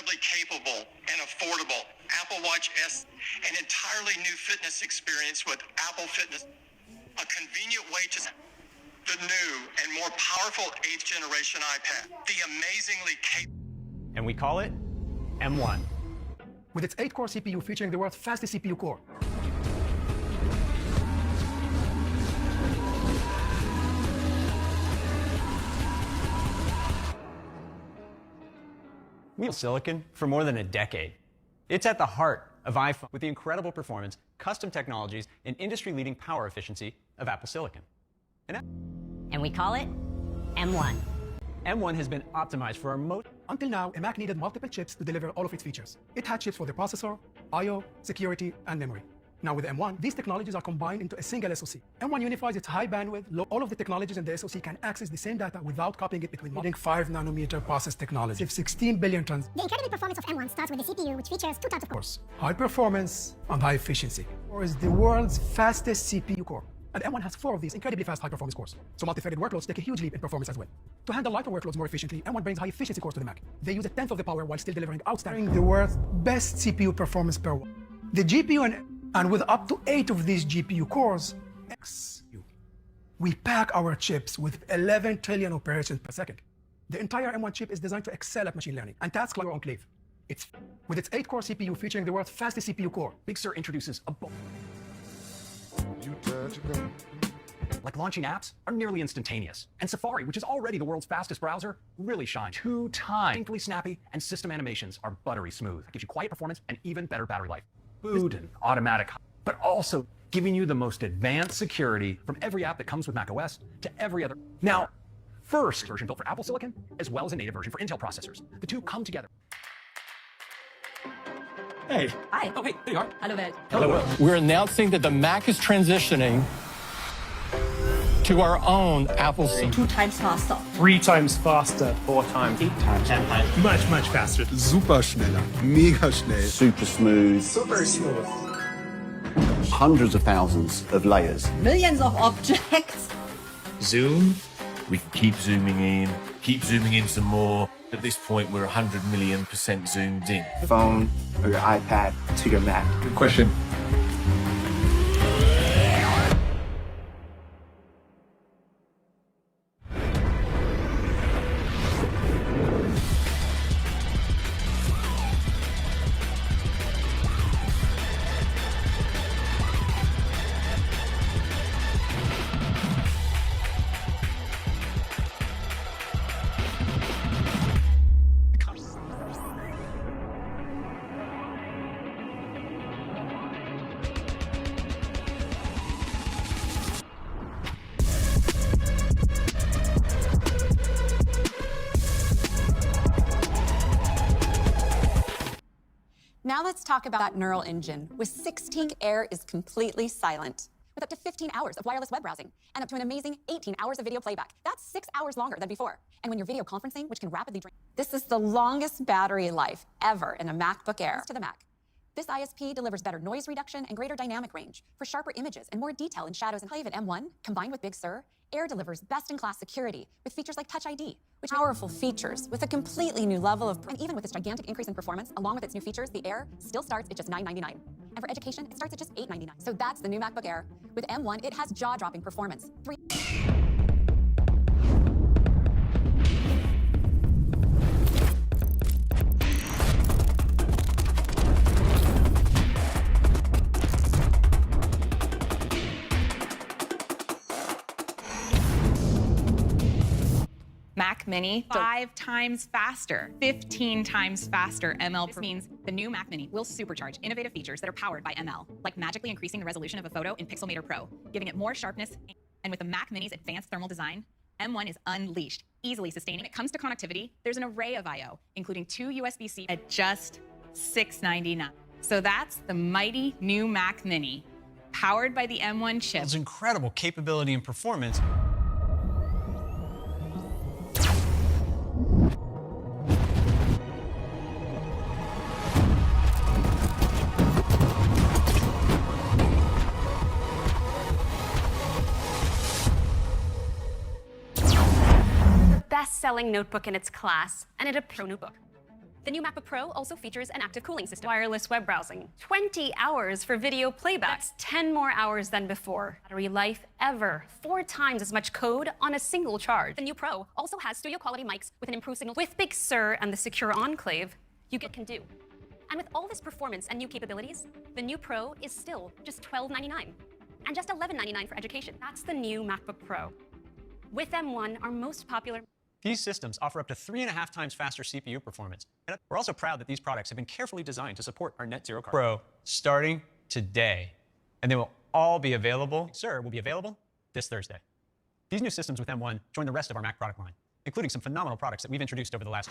incredibly capable and affordable Apple Watch S, an entirely new fitness experience with Apple Fitness, a convenient way to the new and more powerful 8th generation iPad, the amazingly capable. And we call it M1. With its 8-core CPU featuring the world's fastest CPU core. We use silicon for more than a decade. It's at the heart of iPhone with the incredible performance, custom technologies, and industry-leading power efficiency of Apple Silicon. And we call it M1. M1 has been optimized for our most... Until now, a Mac needed multiple chips to deliver all of its features. It had chips for the processor, I/O, security, and memory. Now with M1, these technologies are combined into a single SoC. M1 unifies its high bandwidth, all of the technologies in the SoC can access the same data without copying it between 5nm process technology. 16 billion tons. The incredible performance of M1 starts with the CPU, which features 2 types of cores. High performance and high efficiency. Core is the world's fastest CPU core. And M1 has 4 of these incredibly fast high-performance cores. So multi-threaded workloads take a huge leap in performance as well. To handle lighter workloads more efficiently, M1 brings high-efficiency cores to the Mac. They use 1/10 of the power while still delivering outstanding, the world's best CPU performance per watt. The GPU and with up to 8 of these GPU cores, we pack our chips with 11 trillion operations per second. The entire M1 chip is designed to excel at machine learning and tasks like your enclave. With its 8-core CPU featuring the world's fastest CPU core. Big Sur introduces a like launching apps are nearly instantaneous. And Safari, which is already the world's fastest browser, really shines 2 times. Distinctly snappy, and system animations are buttery smooth. It gives you quiet performance and even better battery life. Boot and automatic, but also giving you the most advanced security from every app that comes with macOS to every other. Now, first version built for Apple Silicon, as well as a native version for Intel processors. The two come together. Hey. Hi. Oh, hey, there you are. Hello, Ed. Hello. We're announcing that the Mac is transitioning to our own Apple Silicon. 2 times faster. 3 times faster. 4 times. 8 times. 10 times. Much, much faster. Super schneller. Mega schnell. Super smooth. Super smooth. Hundreds of thousands of layers. Millions of objects. Zoom. We can keep zooming in some more. At this point, we're 100 million% zoomed in. Phone or your iPad to your Mac. Good question. Now let's talk about that neural engine. With 16, Air is completely silent. With up to 15 hours of wireless web browsing and up to an amazing 18 hours of video playback. That's 6 hours longer than before. And when you're video conferencing, which can rapidly drain. This is the longest battery life ever in a MacBook Air. To the Mac. This ISP delivers better noise reduction and greater dynamic range for sharper images and more detail in shadows and Enclave at M1, combined with Big Sur, Air delivers best-in-class security with features like Touch ID, which powerful features with a completely new level of, and even with this gigantic increase in performance, along with its new features, the Air still starts at just $999. And for education, it starts at just $899. So that's the new MacBook Air. With M1, it has jaw-dropping performance. Mac Mini, 5 times faster, 15 times faster ML. This means the new Mac Mini will supercharge innovative features that are powered by ML, like magically increasing the resolution of a photo in Pixelmator Pro, giving it more sharpness. And with the Mac Mini's advanced thermal design, M1 is unleashed, easily sustaining. When it comes to connectivity, there's an array of I/O, including 2 USB-C at just $699. So that's the mighty new Mac Mini, powered by the M1 chip. It's incredible capability and performance. Best-selling notebook in its class, and it a pro notebook. The new MacBook Pro also features an active cooling system. Wireless web browsing. 20 hours for video playback. That's 10 more hours than before. Battery life ever. 4 times as much code on a single charge. The new Pro also has studio quality mics with an improved signal. With Big Sur and the secure enclave, you can do. And with all this performance and new capabilities, the new Pro is still just $12.99 and just $11.99 for education. That's the new MacBook Pro. With M1, our most popular. These systems offer up to 3.5 times faster CPU performance. And we're also proud that these products have been carefully designed to support our net zero carbon. Pro starting today, and they will all be available. Sir, will be available this Thursday. These new systems with M1 join the rest of our Mac product line, including some phenomenal products that we've introduced over the last